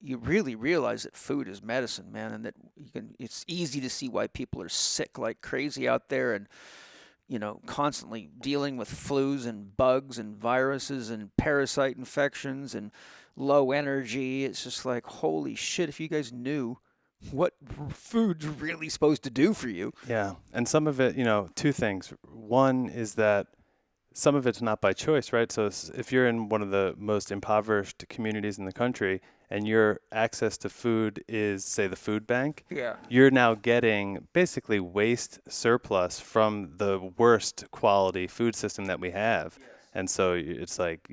you really realize that food is medicine, man, and that it's easy to see why people are sick like crazy out there and, constantly dealing with flus and bugs and viruses and parasite infections and low energy. It's just like, holy shit, if you guys knew what food's really supposed to do for you. Yeah. And some of it, two things. One is that some of it's not by choice, right? So if you're in one of the most impoverished communities in the country and your access to food is, say, the food bank, you're now getting basically waste surplus from the worst quality food system that we have. Yes. And so it's like,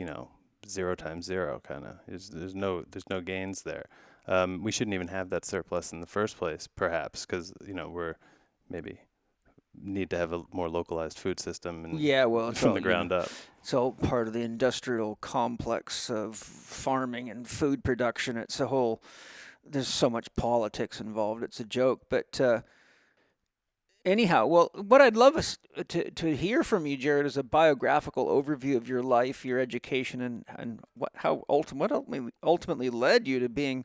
0 times 0 kind of. There's no gains there. We shouldn't even have that surplus in the first place, perhaps, because, we're maybe need to have a more localized food system and from the ground up. It's all part of the industrial complex of farming and food production. There's so much politics involved. It's a joke. But anyhow, well, what I'd love is to hear from you, Jared, is a biographical overview of your life, your education, and what ultimately led you to being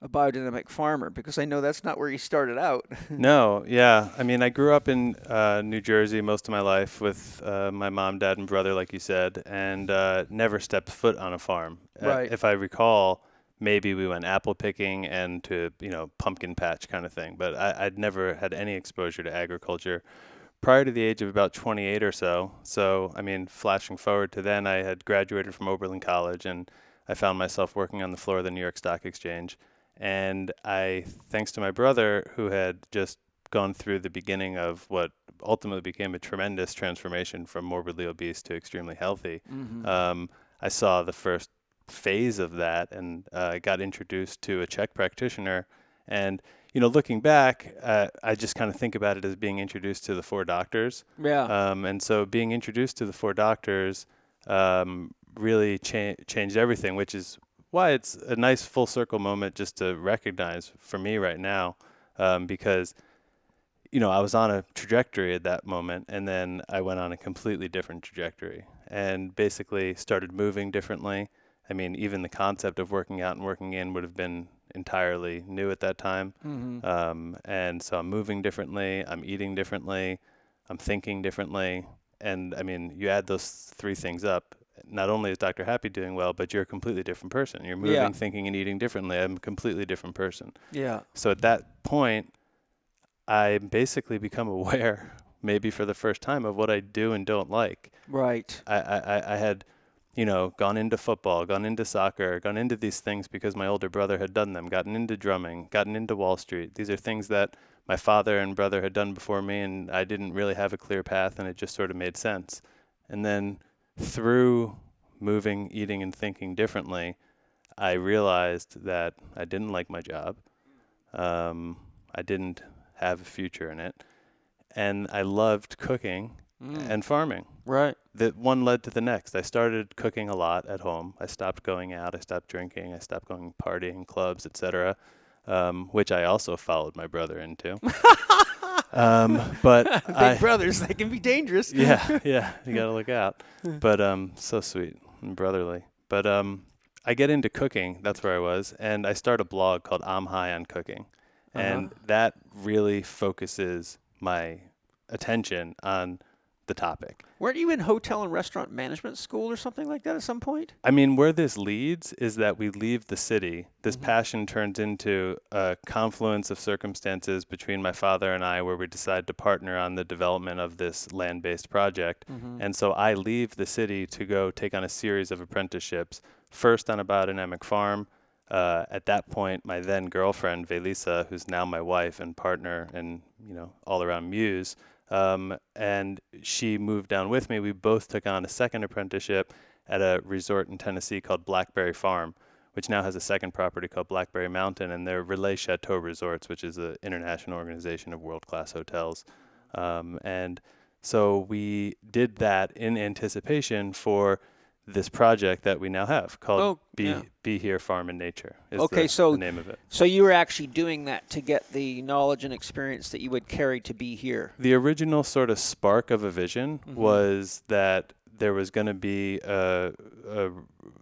a biodynamic farmer, because I know that's not where you started out. No, yeah. I mean, I grew up in New Jersey most of my life with my mom, dad, and brother, like you said, and never stepped foot on a farm. Right. If I recall, maybe we went apple picking and to, pumpkin patch kind of thing, but I'd never had any exposure to agriculture prior to the age of about 28 or so. So, I mean, flashing forward to then, I had graduated from Oberlin College, and I found myself working on the floor of the New York Stock Exchange. And thanks to my brother, who had just gone through the beginning of what ultimately became a tremendous transformation from morbidly obese to extremely healthy, I saw the first phase of that, and got introduced to a CHEK practitioner. And, looking back, I just kind of think about it as being introduced to the 4 doctors. Yeah. And so being introduced to the 4 doctors really changed everything, which is why it's a nice full circle moment just to recognize for me right now, because, I was on a trajectory at that moment, and then I went on a completely different trajectory and basically started moving differently. I mean, even the concept of working out and working in would have been entirely new at that time. And so I'm moving differently, I'm eating differently, I'm thinking differently. And I mean, you add those 3 things up, not only is Dr. Happy doing well, but you're a completely different person. You're moving, thinking, and eating differently. I'm a completely different person. Yeah. So at that point, I basically become aware, maybe for the first time, of what I do and don't like. Right. I had, gone into football, gone into soccer, gone into these things because my older brother had done them, gotten into drumming, gotten into Wall Street. These are things that my father and brother had done before me, and I didn't really have a clear path, and it just sort of made sense. And then through moving, eating, and thinking differently, I realized that I didn't like my job. I didn't have a future in it. And I loved cooking and farming. Right. That one led to the next. I started cooking a lot at home. I stopped going out. I stopped drinking. I stopped going partying, clubs, etc., which I also followed my brother into. But big brothers, they can be dangerous. Yeah, you gotta look out. But so sweet and brotherly. But I get into cooking. That's where I was, and I start a blog called I'm High on Cooking, and that really focuses my attention on the topic. Weren't you in hotel and restaurant management school or something like that at some point? I mean, where this leads is that we leave the city. This passion turns into a confluence of circumstances between my father and I, where we decide to partner on the development of this land-based project. And so I leave the city to go take on a series of apprenticeships, first on a biodynamic farm. At that point, my then girlfriend, Velisa, who's now my wife and partner and, all-around muse, and she moved down with me. We both took on a second apprenticeship at a resort in Tennessee called Blackberry Farm, which now has a second property called Blackberry Mountain, and they're Relais Chateau Resorts, which is an international organization of world-class hotels. And so we did that in anticipation for this project that we now have called Be Here Farm in Nature is the name of it. So you were actually doing that to get the knowledge and experience that you would carry to Be Here. The original sort of spark of a vision was that there was going to be a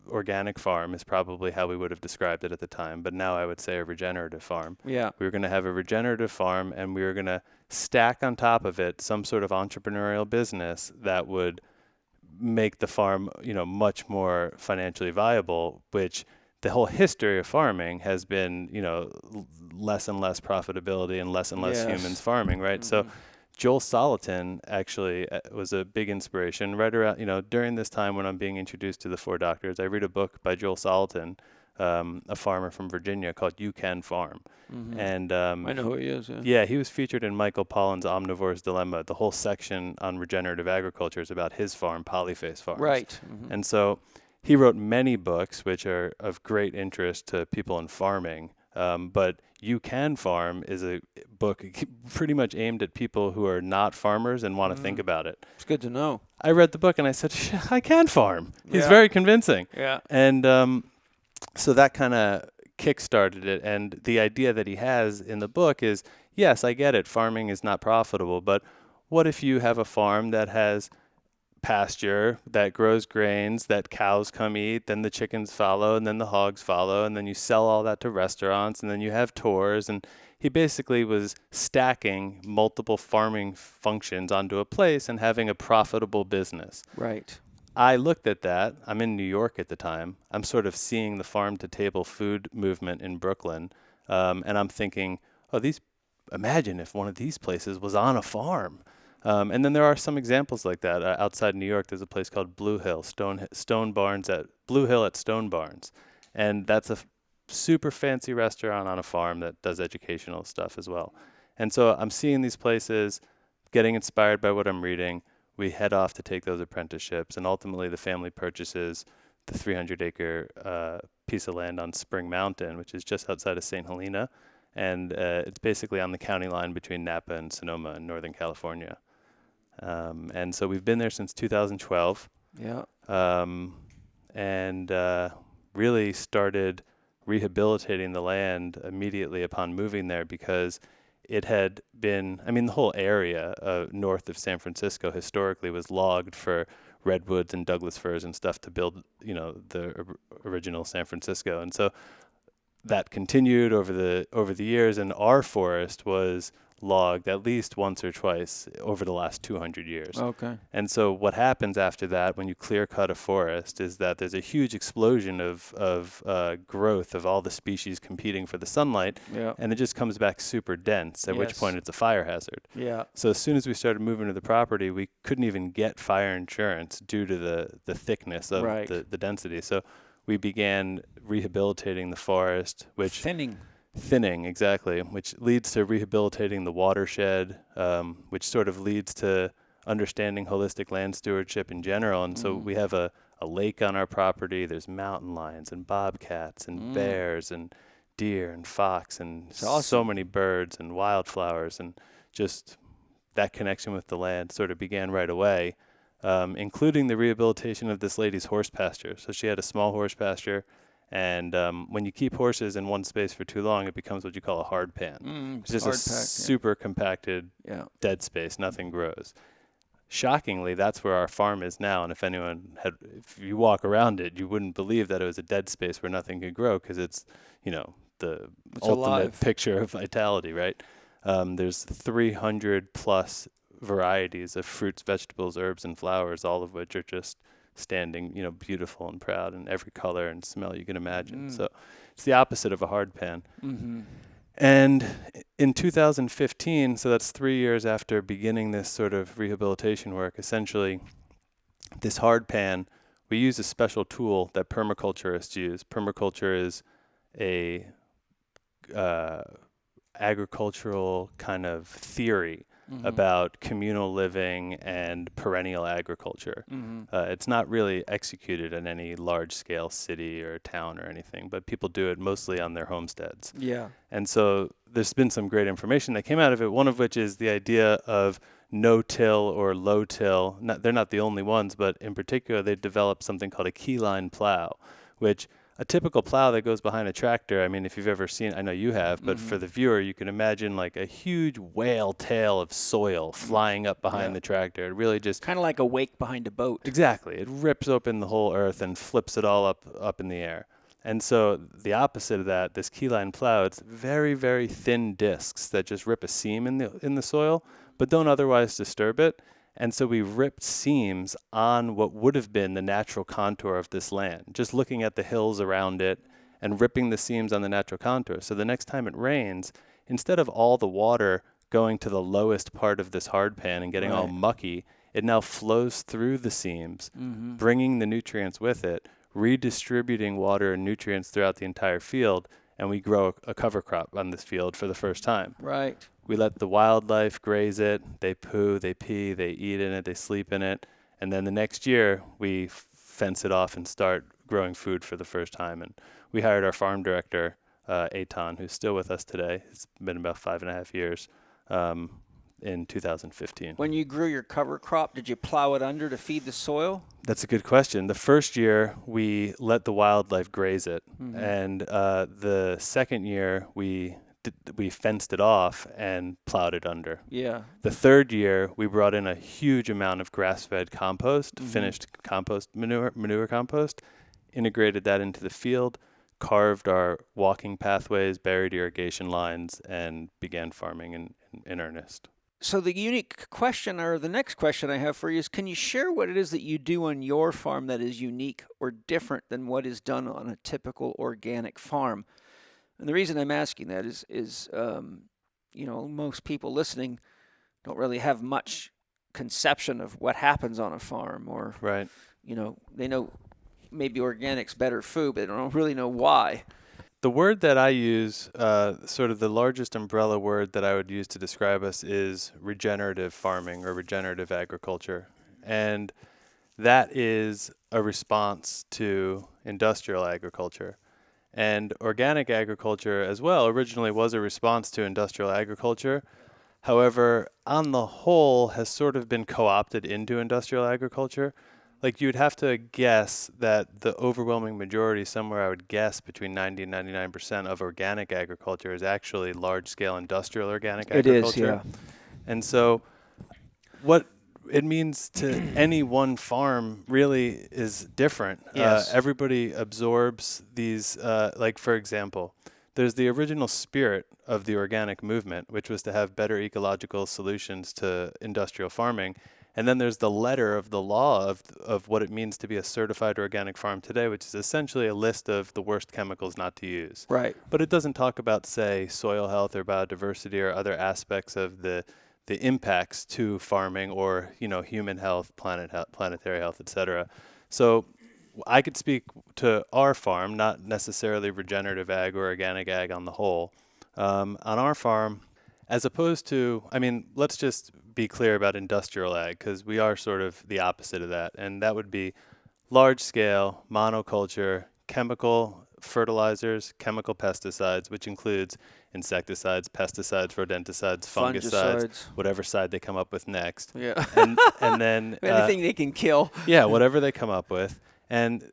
organic farm is probably how we would have described it at the time, but now I would say a regenerative farm. Yeah. We were going to have a regenerative farm, and we were going to stack on top of it some sort of entrepreneurial business that would make the farm, much more financially viable, which the whole history of farming has been, less and less profitability and less humans farming, right? Mm-hmm. So Joel Salatin actually was a big inspiration. Right around, during this time when I'm being introduced to the Four Doctors, I read a book by Joel Salatin, a farmer from Virginia, called You Can Farm. Mm-hmm. And I know who he is. yeah, he was featured in Michael Pollan's Omnivore's Dilemma. The whole section on regenerative agriculture is about his farm, Polyface Farms. Right. Mm-hmm. And so he wrote many books, which are of great interest to people in farming. But You Can Farm is a book pretty much aimed at people who are not farmers and want to think about it. It's good to know. I read the book and I said, I can farm. He's very convincing. Yeah. And so that kind of kickstarted it. And the idea that he has in the book is, yes, I get it. Farming is not profitable. But what if you have a farm that has pasture, that grows grains, that cows come eat, then the chickens follow, and then the hogs follow, and then you sell all that to restaurants, and then you have tours. And he basically was stacking multiple farming functions onto a place and having a profitable business. Right. I looked at that. I'm in New York at the time. I'm sort of seeing the farm-to-table food movement in Brooklyn, and I'm thinking, imagine if one of these places was on a farm. And then there are some examples like that. Outside New York, there's a place called Blue Hill, Stone Barns at Blue Hill at Stone Barns. And that's a super fancy restaurant on a farm that does educational stuff as well. And so I'm seeing these places, getting inspired by what I'm reading. We head off to take those apprenticeships, and ultimately the family purchases the 300-acre piece of land on Spring Mountain, which is just outside of St. Helena. And it's basically on the county line between Napa and Sonoma in Northern California. And so we've been there since 2012. Yeah. And really started rehabilitating the land immediately upon moving there, because it had been, the whole area north of San Francisco historically was logged for redwoods and Douglas firs and stuff to build, the original San Francisco. And so that continued over the years, and our forest was logged at least once or twice over the last 200 years. Okay. And so what happens after that when you clear cut a forest is that there's a huge explosion of growth of all the species competing for the sunlight, and it just comes back super dense, at which point it's a fire hazard. Yeah. So as soon as we started moving to the property, we couldn't even get fire insurance due to the thickness of the density. So we began rehabilitating the forest, which thinning, exactly, which leads to rehabilitating the watershed, which sort of leads to understanding holistic land stewardship in general. And so we have a lake on our property. There's mountain lions and bobcats and bears and deer and fox and so many birds and wildflowers. And just that connection with the land sort of began right away, including the rehabilitation of this lady's horse pasture. So she had a small horse pasture. And when you keep horses in one space for too long, it becomes what you call a hard pan. It's just super compacted dead space. Nothing grows. Shockingly, that's where our farm is now. And if you walk around it, you wouldn't believe that it was a dead space where nothing could grow, because it's, the ultimate picture of vitality, right? There's 300 plus varieties of fruits, vegetables, herbs, and flowers, all of which are just standing, beautiful and proud in every color and smell you can imagine. So it's the opposite of a hard pan. And in 2015, so that's 3 years after beginning this sort of rehabilitation work, essentially this hard pan, we use a special tool that permaculturists use. Permaculture is a agricultural kind of theory about communal living and perennial agriculture. It's not really executed in any large-scale city or town or anything, but people do it mostly on their homesteads. Yeah. And so there's been some great information that came out of it, one of which is the idea of no-till or low-till. They're not the only ones, but in particular, they developed something called a key line plow, which a typical plow that goes behind a tractor, I mean, if you've ever seen, I know you have, but for Mm-hmm. the viewer, you can imagine like a huge whale tail of soil flying up behind Yeah. the tractor. It really just, Kind of like a wake behind a boat. exactly, it rips open the whole earth and flips it all up in the air. And so the opposite of that, this keyline plow, it's very, very thin discs that just rip a seam in the soil, but don't otherwise disturb it. And so we ripped seams on what would have been the natural contour of this land, just looking at the hills around it and ripping the seams on the natural contour. So the next time it rains, instead of all the water going to the lowest part of this hard pan and getting all Right. mucky, it now flows through the seams, Mm-hmm. bringing the nutrients with it, redistributing water and nutrients throughout the entire field, and we grow a cover crop on this field for the first time. Right. We let the wildlife graze it. They poo, they pee, they eat in it, they sleep in it. And then the next year, we fence it off and start growing food for the first time. And we hired our farm director, Eitan, who's still with us today. It's been about 5.5 years, in 2015. When you grew your cover crop, did you plow it under to feed the soil? That's a good question. The first year, we let the wildlife graze it. Mm-hmm. And the second year, we fenced it off and plowed it under. Yeah. The third year, we brought in a huge amount of grass-fed compost, Mm-hmm. finished compost, manure compost, integrated that into the field, carved our walking pathways, buried irrigation lines, and began farming in earnest. So the unique question, or the next question I have for you is, can you share what it is that you do on your farm that is unique or different than what is done on a typical organic farm? And the reason I'm asking that is most people listening don't really have much conception of what happens on a farm, or, Right. They know maybe organic's better food, but they don't really know why. The word that I use, sort of the largest umbrella word that I would use to describe us, is regenerative farming or regenerative agriculture. And that is a response to industrial agriculture. And organic agriculture as well originally was a response to industrial agriculture. However, on the whole, has sort of been co-opted into industrial agriculture. Like, you'd have to guess that the overwhelming majority, somewhere I would guess between 90 and 99% of organic agriculture is actually large-scale industrial organic agriculture. It is, yeah. And so what it means to any one farm really is different. Yes. Everybody absorbs these, like, for example, there's the original spirit of the organic movement, which was to have better ecological solutions to industrial farming. And then there's the letter of the law of what it means to be a certified organic farm today, which is essentially a list of the worst chemicals not to use. Right. But it doesn't talk about, say, soil health or biodiversity or other aspects of the impacts to farming, or human health, planetary health, etc. So I could speak to our farm, not necessarily regenerative ag or organic ag on the whole. On our farm, as opposed to, let's just be clear about industrial ag, because we are sort of the opposite of that, and that would be large scale monoculture, chemical fertilizers, chemical pesticides, which includes insecticides, pesticides, rodenticides, fungicides, whatever side they come up with next. Yeah. And then anything they can kill. Yeah, whatever they come up with. And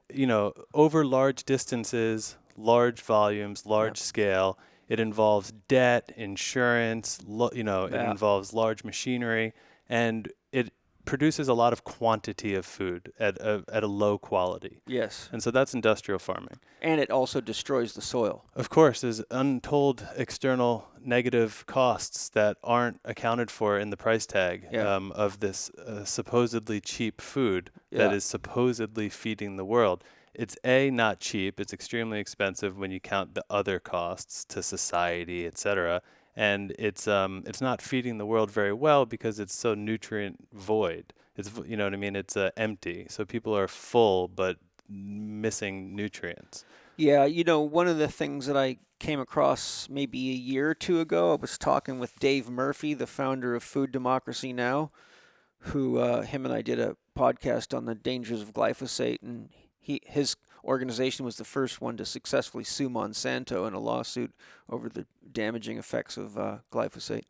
over large distances, large volumes, large scale, it involves debt, insurance, it involves large machinery, and it produces a lot of quantity of food at a low quality. Yes. And so that's industrial farming. And it also destroys the soil. Of course, there's untold external negative costs that aren't accounted for in the price tag of this supposedly cheap food that is supposedly feeding the world. It's not cheap. It's extremely expensive when you count the other costs to society, etc. And it's not feeding the world very well because it's so nutrient void. It's It's empty. So people are full but missing nutrients. Yeah, one of the things that I came across maybe a year or two ago, I was talking with Dave Murphy, the founder of Food Democracy Now!, who him and I did a podcast on the dangers of glyphosate, and his organization was the first one to successfully sue Monsanto in a lawsuit over the damaging effects of glyphosate.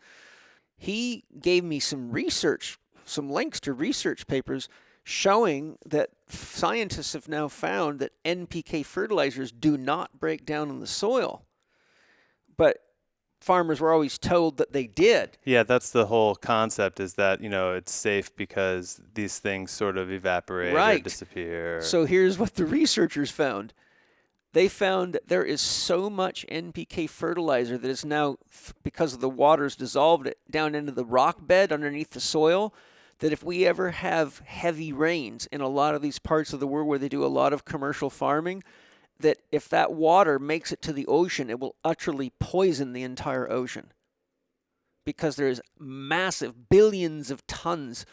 He gave me some links to research papers showing that scientists have now found that NPK fertilizers do not break down in the soil. But farmers were always told that they did. Yeah, that's the whole concept, is that, it's safe because these things sort of evaporate or disappear. So here's what the researchers found. They found that there is so much NPK fertilizer that is now, because of the water's dissolved it down into the rock bed underneath the soil, that if we ever have heavy rains in a lot of these parts of the world where they do a lot of commercial farming, that if that water makes it to the ocean, it will utterly poison the entire ocean. Because there is massive billions of tons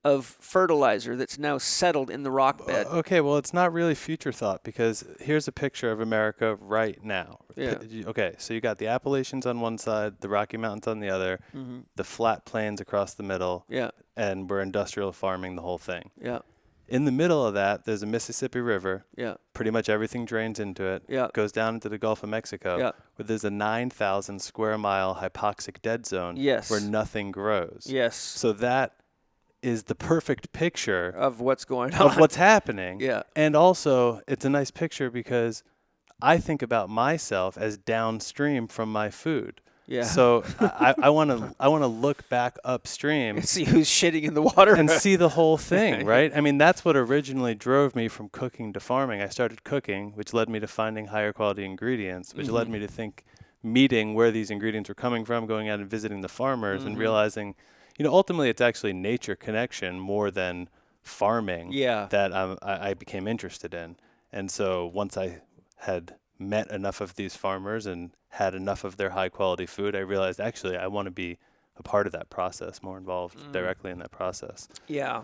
of fertilizer that's now settled in the rock bed. Okay, well, it's not really future thought, because here's a picture of America right now. Yeah. Okay, so you got the Appalachians on one side, the Rocky Mountains on the other, the flat plains across the middle, and we're industrial farming the whole thing. Yeah. In the middle of that, there's a Mississippi River. Yeah. Pretty much everything drains into it. Yeah. Goes down into the Gulf of Mexico. Yeah. Where there's a 9,000 square mile hypoxic dead zone. Yes. Where nothing grows. Yes. So that is the perfect picture of what's going on. Of what's happening. Yeah. And also, it's a nice picture because I think about myself as downstream from my food. Yeah. So I want to look back upstream and see who's shitting in the water and see the whole thing, right? I mean, that's what originally drove me from cooking to farming. I started cooking, which led me to finding higher quality ingredients, which led me to meeting where these ingredients were coming from, going out and visiting the farmers and realizing, ultimately it's actually nature connection more than farming that I became interested in. And so once I had met enough of these farmers and had enough of their high quality food, I realized actually I want to be a part of that process, more involved directly in that process. Yeah.